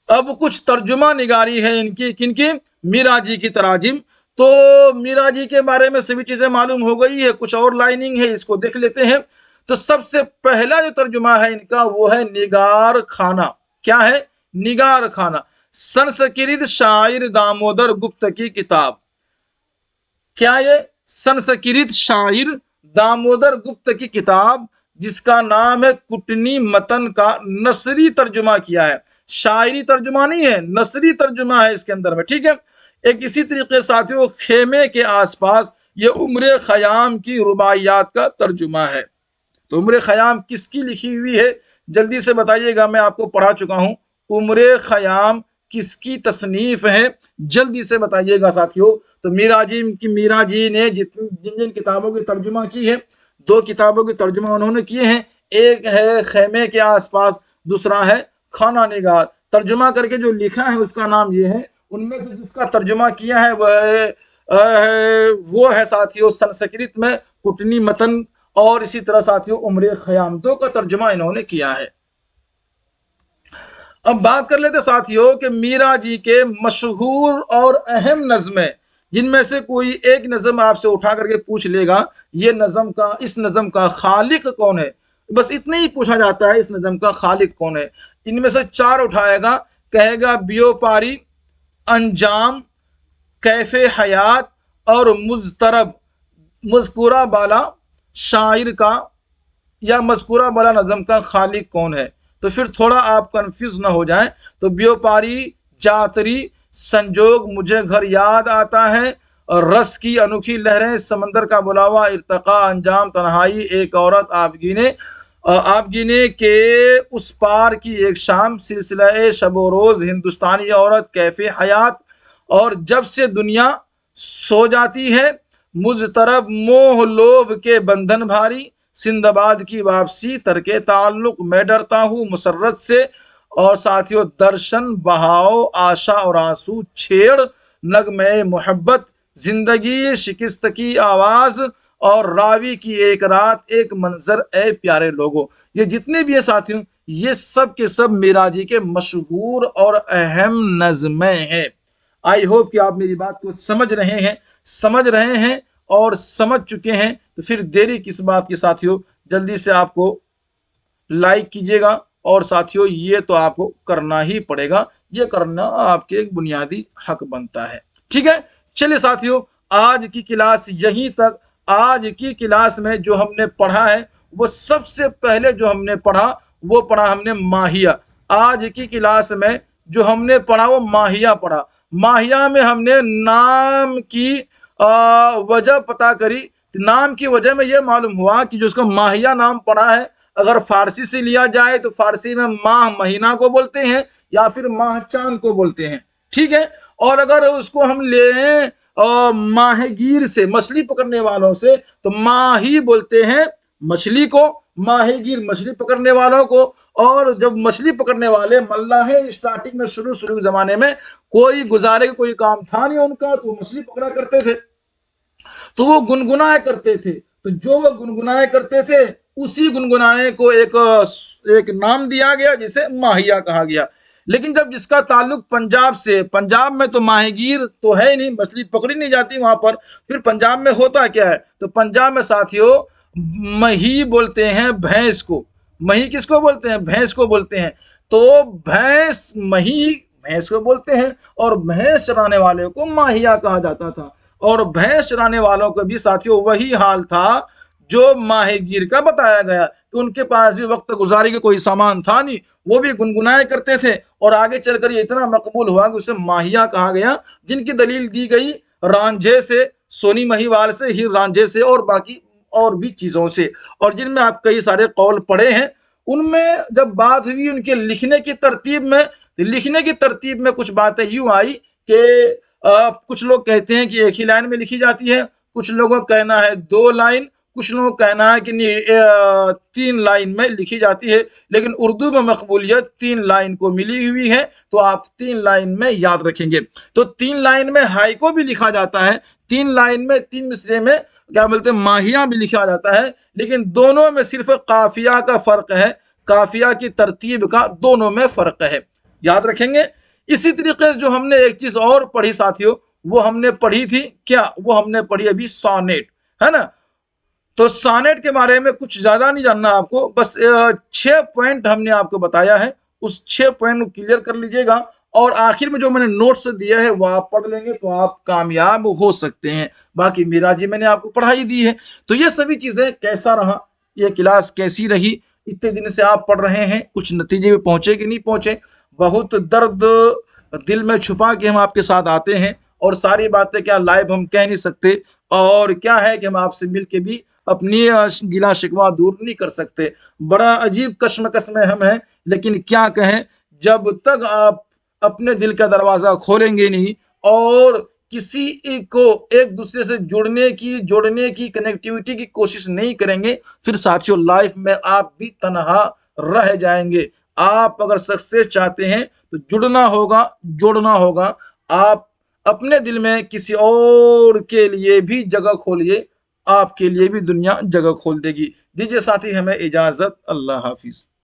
अब कुछ तर्जुमा निगारी है इनकी, किनकी? मीरा जी की तराजिम। तो मीरा जी के बारे में सभी चीजें मालूम हो गई है, कुछ और लाइनिंग है, इसको देख लेते हैं। तो सबसे पहला जो तर्जुमा है इनका वो है निगार खाना। क्या है? निगार खाना। संस्कृत शायर दामोदर गुप्त की किताब। क्या ये? संस्कृत शायर दामोदर गुप्त की किताब, जिसका नाम है कुटनी मतन का नसरी तर्जुमा किया है। शायरी तर्जुमा नहीं है, नसरी तर्जुमा है इसके अंदर में, ठीक है। एक इसी तरीके साथियों खेमे के आसपास ये उम्र खयाम की रुबाइयात का तर्जुमा है। तो उम्र खयाम किसकी लिखी हुई है? जल्दी से बताइएगा, मैं आपको पढ़ा चुका हूं। उम्र खयाम किसकी तसनीफ है? जल्दी से बताइएगा साथियों। तो मीरा जी ने जिन जिन किताबों की तर्जुमा की है, दो किताबों की तर्जुमा उन्होंने किए हैं। एक है खेमे के आसपास, दूसरा है खाना निगार। तर्जुमा करके जो लिखा है उसका नाम ये है। उनमें से जिसका तर्जुमा किया है वो है साथियों संस्कृत में कुटनी मतन, और इसी तरह साथियों उम्र खयाम, दो का तर्जुमा इन्होंने किया है। अब बात कर लेते साथियों कि मीरा जी के मशहूर और अहम नज़में, जिनमें से कोई एक नज़म आपसे उठा करके पूछ लेगा ये नज़म का, इस नज़म का खालिक कौन है, बस इतना ही पूछा जाता है, इस नज़म का खालिक कौन है। इनमें से चार उठाएगा, कहेगा बियोपारी, अंजाम, कैफे हयात और मुजतरब, मुज़कुरा बाला शायर का या मज़कूरा वाला नज़म का खालिक कौन है? तो फिर थोड़ा आप कंफ्यूज ना हो जाएं। तो व्योपारी जातरी संजोग मुझे घर याद आता है, और रस की अनोखी लहरें समंदर का बुलावा इर्तका अंजाम तन्हाई एक औरत आप गिने के उस पार की एक शाम सिलसिला शबो रोज हिंदुस्तानी औरत कैफे हयात, और जब से दुनिया सो जाती है मुझ तरफ मोह लोभ के बंधन भारी, सिंदबाद की वापसी तरके ताल्लुक मैं डरता हूँ मुसर्रत से, और साथियों दर्शन बहाओ आशा और आंसू छेड़ नगमे मोहब्बत जिंदगी शिकस्त की आवाज, और रावी की एक रात एक मंजर ए प्यारे लोगों। ये जितने भी है साथियों, ये सब के सब मिराजी के मशहूर और अहम नज़में हैं। आई होप कि आप मेरी बात को समझ रहे हैं और समझ चुके हैं। तो फिर देरी किस बात की साथियों, जल्दी से आपको लाइक कीजिएगा, और साथियों ये तो आपको करना ही पड़ेगा, ये करना आपके एक बुनियादी हक बनता है। ठीक है, चलिए साथियों, आज की क्लास यहीं तक। आज की क्लास में जो हमने पढ़ा है, वो सबसे पहले जो हमने पढ़ा वो पढ़ा हमने माहिया। आज की क्लास में जो हमने पढ़ा वो माहिया पढ़ा। माहिया में हमने नाम की वजह पता करी। नाम की वजह में यह मालूम हुआ कि जो उसका माहिया नाम पड़ा है, अगर फारसी से लिया जाए तो फारसी में माह महीना को बोलते हैं, या फिर माह चांद को बोलते हैं। ठीक है, और अगर उसको हम लें माहीगीर से, मछली पकड़ने वालों से, तो माही बोलते हैं मछली को, माहीगीर मछली पकड़ने वालों को। और जब मछली पकड़ने वाले मल्लाहे स्टार्टिंग में शुरू जमाने में कोई गुजारे का कोई काम था नहीं उनका, तो मछली पकड़ा करते थे, तो वो गुनगुनाया करते थे। तो जो वो गुनगुनाया करते थे उसी गुनगुनाने को एक नाम दिया गया, जिसे माहिया कहा गया। लेकिन जब जिसका ताल्लुक पंजाब से, पंजाब में तो माहीगीर तो है ही नहीं, मछली पकड़ी नहीं जाती वहां पर। फिर पंजाब में होता क्या है, तो पंजाब में साथियों मही बोलते हैं भैंस को। मही किसको बोलते हैं? भैंस को बोलते हैं। तो भैंस मही भैंस को बोलते हैं, और भैंस चराने वाले को माहिया कहा जाता था। और भैंस चराने वालों का भी साथियों वही हाल था जो माहीगीर का बताया गया, कि उनके पास भी वक्त गुजारी का कोई सामान था नहीं, वो भी गुनगुनाए करते थे, और आगे चलकर ये इतना मकबूल हुआ कि उसे माहिया कहा गया, जिनकी दलील दी गई रांझे से, सोनी महिवाल से, हीर रांझे से, और बाकी और भी चीजों से, और जिनमें आप कई सारे कौल पढ़े हैं। उनमें जब बात हुई उनके लिखने की तरतीब में कुछ बातें यूं आई कि कुछ लोग कहते हैं कि एक ही लाइन में लिखी जाती है, कुछ लोगों का कहना है 2 लाइन, कुछ लोगों का कहना है कि 3 लाइन में लिखी जाती है। लेकिन उर्दू में मकबूलियत 3 लाइन को मिली हुई है, तो आप 3 लाइन में याद रखेंगे। तो 3 लाइन में हाई को भी लिखा जाता है, 3 लाइन में 3 मिसरे में क्या बोलते हैं माहिया भी लिखा जाता है, लेकिन दोनों में सिर्फ काफिया का फर्क है, काफिया की तरतीब का दोनों में फर्क है, याद रखेंगे। इसी तरीके से जो हमने एक चीज और पढ़ी साथियों, वो हमने पढ़ी थी क्या, वो हमने पढ़ी अभी सोनेट, है ना। तो सोनेट के बारे में कुछ ज्यादा नहीं जानना आपको, बस 6 पॉइंट हमने आपको बताया है, उस 6 पॉइंट को क्लियर कर लीजिएगा, और आखिर में जो मैंने नोट्स दिया है वो आप पढ़ लेंगे तो आप कामयाब हो सकते हैं। बाकी मिराजी मैंने आपको पढ़ाई दी है। तो ये सभी चीजें, कैसा रहा ये क्लास, कैसी रही, इतने दिन से आप पढ़ रहे हैं, कुछ नतीजे में पहुंचे कि नहीं पहुंचे। बहुत दर्द दिल में छुपा के हम आपके साथ आते हैं, और सारी बातें क्या लाइव हम कह नहीं सकते, और क्या है कि हम आपसे मिल के भी अपनी गिला शिकवा दूर नहीं कर सकते। बड़ा अजीब कश्मकश में हम हैं, लेकिन क्या कहें, जब तक आप अपने दिल का दरवाजा खोलेंगे नहीं और किसी को एक दूसरे से जोड़ने की कनेक्टिविटी की कोशिश नहीं करेंगे, फिर साथियों लाइफ में आप भी तनहा रह जाएंगे। आप अगर सक्सेस चाहते हैं तो जोड़ना होगा। आप अपने दिल में किसी और के लिए भी जगह खोलिए, आपके लिए भी दुनिया जगह खोल देगी। दीजिए साथी हमें इजाजत, अल्लाह हाफिज।